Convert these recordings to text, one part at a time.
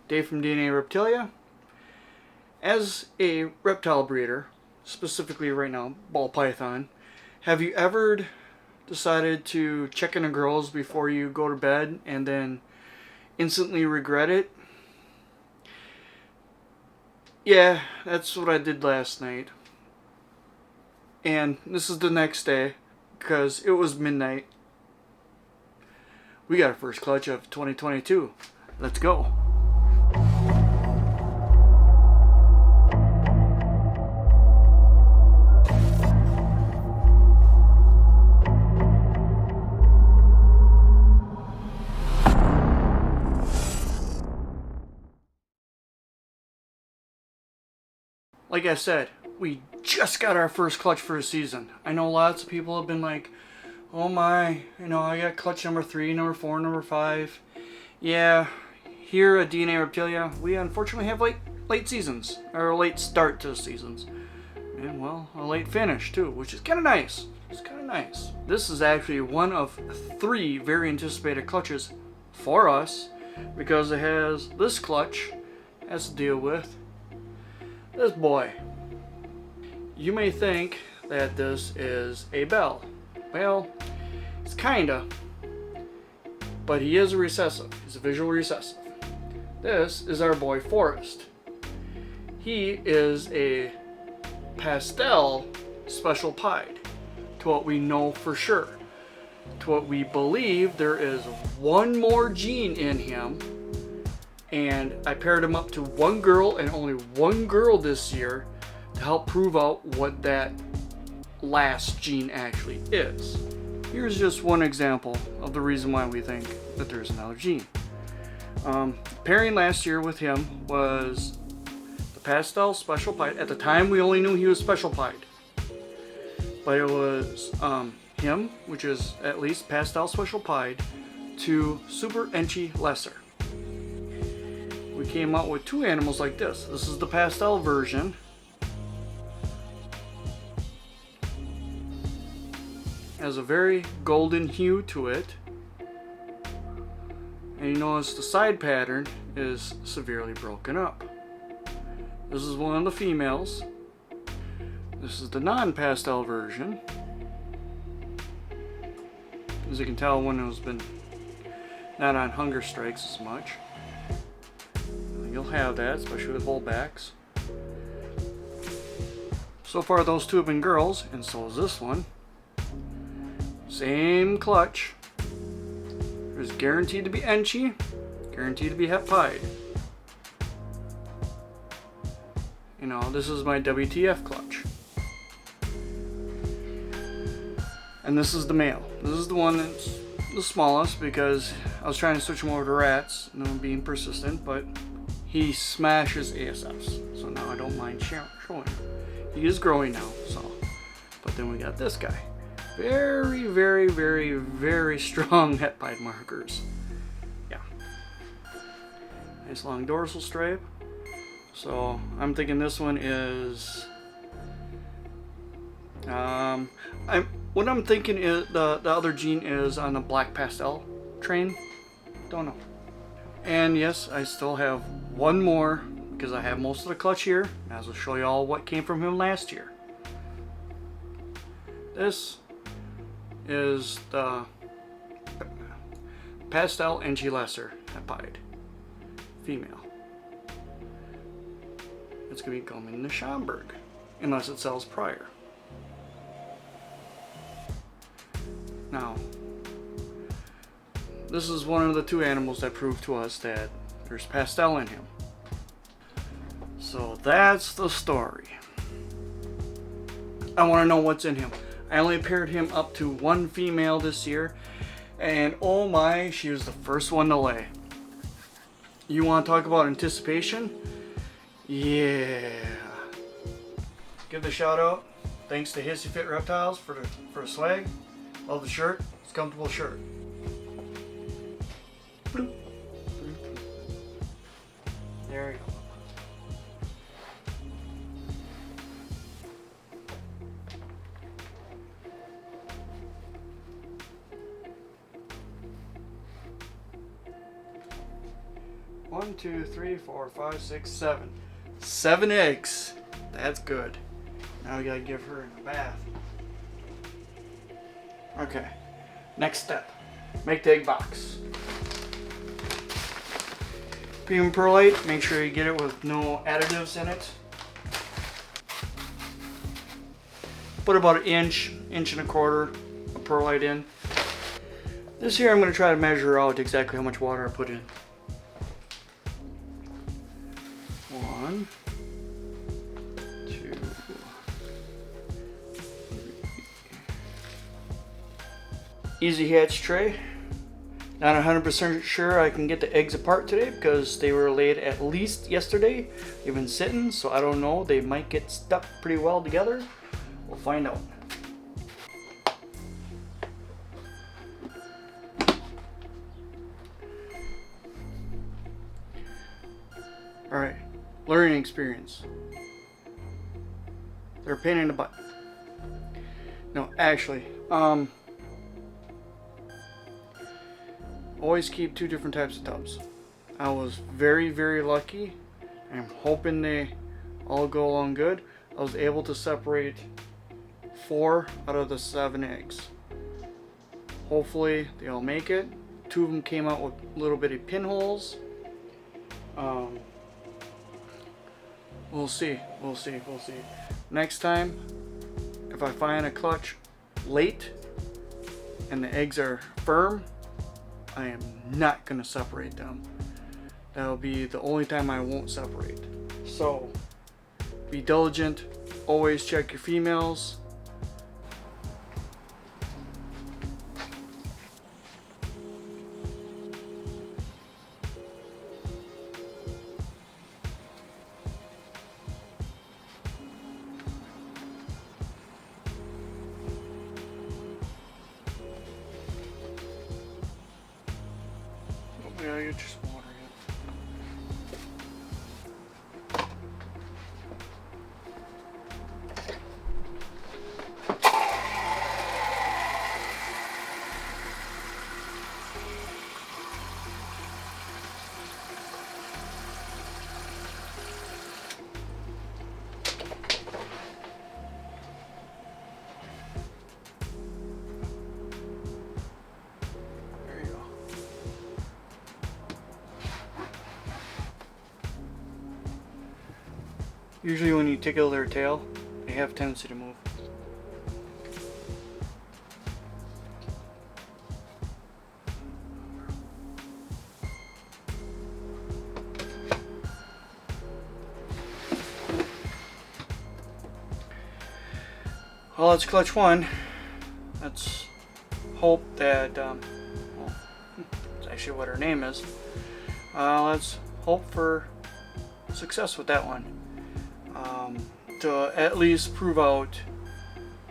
Dave from DNA Reptilia. As a reptile breeder, specifically right now, ball python, have you ever decided to check in the girls before you go to bed and then instantly regret it? Yeah, that's what I did last night. And this is the next day, because it was midnight. We got our first clutch of 2022. Let's go. Like I said, we just got our first clutch for a season. I know lots of people have been like, oh my, I got clutch number 3, number 4, number 5. Yeah, here at DNA Reptilia, we unfortunately have late seasons, or a late start to the seasons. And well, a late finish too, which is kind of nice. It's kind of nice. This is actually one of 3 very anticipated clutches for us, because it has this clutch has to deal with this boy. You may think that this is a bell. Well, it's kinda, but he is a recessive. He's a visual recessive. This is our boy Forrest. He is a pastel special pied, to what we know for sure. To what we believe, there is one more gene in him, and I paired him up to one girl and only one girl this year to help prove out what that last gene actually is. Here's just one example of the reason why we think that there's another gene. Pairing last year with him was the pastel special pied. At the time, we only knew he was special pied, but it was him, which is at least pastel special pied, to super enchy lesser. We came out with 2 animals like this. This is the pastel version. Has a very golden hue to it. And you notice the side pattern is severely broken up. This is one of the females. This is the non-pastel version. As you can tell, one has been not on hunger strikes as much. You'll have that, especially with bullbacks. So far, those 2 have been girls, and so is this one. Same clutch. There's guaranteed to be enchy, guaranteed to be het pied. This is my WTF clutch. And this is the male. This is the one that's the smallest, because I was trying to switch him over to rats, and I'm being persistent, but he smashes ASFs, so now I don't mind showing him. He is growing now, so. But then we got this guy. Very, very, very, very strong het pied markers. Yeah. Nice long dorsal stripe. So I'm thinking this one is. What I'm thinking is the other gene is on the black pastel train. Don't know. And yes, I still have one more, because I have most of the clutch here. I will show you all what came from him last year. This is the pastel enchy lesser het pied female. It's going to be coming to Schaumburg, unless it sells prior. Now, this is one of the 2 animals that proved to us that there's pastel in him. So that's the story. I want to know what's in him. I only paired him up to 1 female this year, and oh my, she was the first one to lay. You want to talk about anticipation? Yeah. Give the shout out. Thanks to Hissy Fit Reptiles for the swag. Love the shirt. It's a comfortable shirt. Bloop. There you go. 1, 2, 3, 4, 5, 6, 7. 7 eggs. That's good. Now we gotta give her a bath. Okay. Next step. Make the egg box. Premium perlite. Make sure you get it with no additives in it. Put about an inch and a quarter of perlite in. This here I'm going to try to measure out exactly how much water I put in. 1, 2, 3. Easy hatch tray. Not 100% sure I can get the eggs apart today because they were laid at least yesterday. They've been sitting, so I don't know. They might get stuck pretty well together. We'll find out. Alright, learning experience. They're a pain in the butt. No, actually, always keep 2 different types of tubs. I was very, very lucky. I'm hoping they all go along good. I was able to separate 4 out of the 7 eggs. Hopefully they all make it. 2 of them came out with little bitty pinholes. We'll see. Next time, if I find a clutch late and the eggs are firm, I am not going to separate them. That'll be the only time I won't separate. So, be diligent. Always check your females. Yeah, you just water Usually when you tickle their tail, they have a tendency to move. Well, it's clutch 1. Let's hope that, well, that's actually what her name is. Let's hope for success with that one. To at least prove out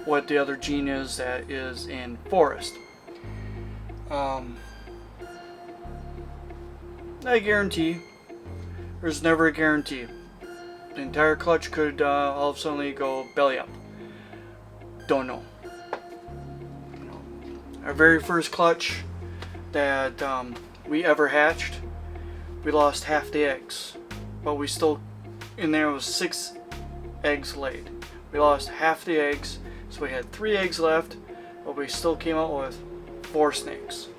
what the other gene is that is in forest. I guarantee. There's never a guarantee. The entire clutch could all of a sudden go belly up. Don't know. Our very first clutch that we ever hatched, we lost half the eggs, but we still, in there was 6 eggs laid. We lost half the eggs, so we had 3 eggs left, but we still came out with 4 snakes.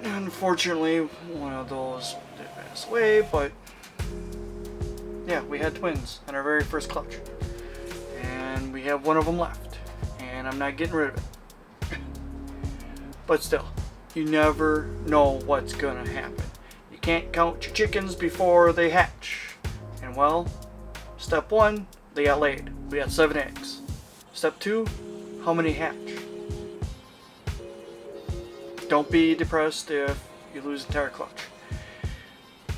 Unfortunately, one of those did pass away, but yeah, we had twins on our very first clutch. And we have one of them left, and I'm not getting rid of it. But still, you never know what's gonna happen. You can't count your chickens before they hatch. And well, step 1, they got laid. We got 7 eggs. Step 2, how many hatch? Don't be depressed if you lose the entire clutch.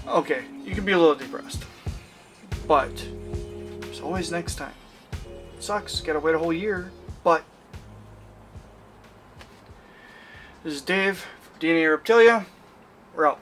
Okay, you can be a little depressed, but there's always next time. It sucks, gotta wait a whole year, but this is Dave from DNA Reptilia. We're out.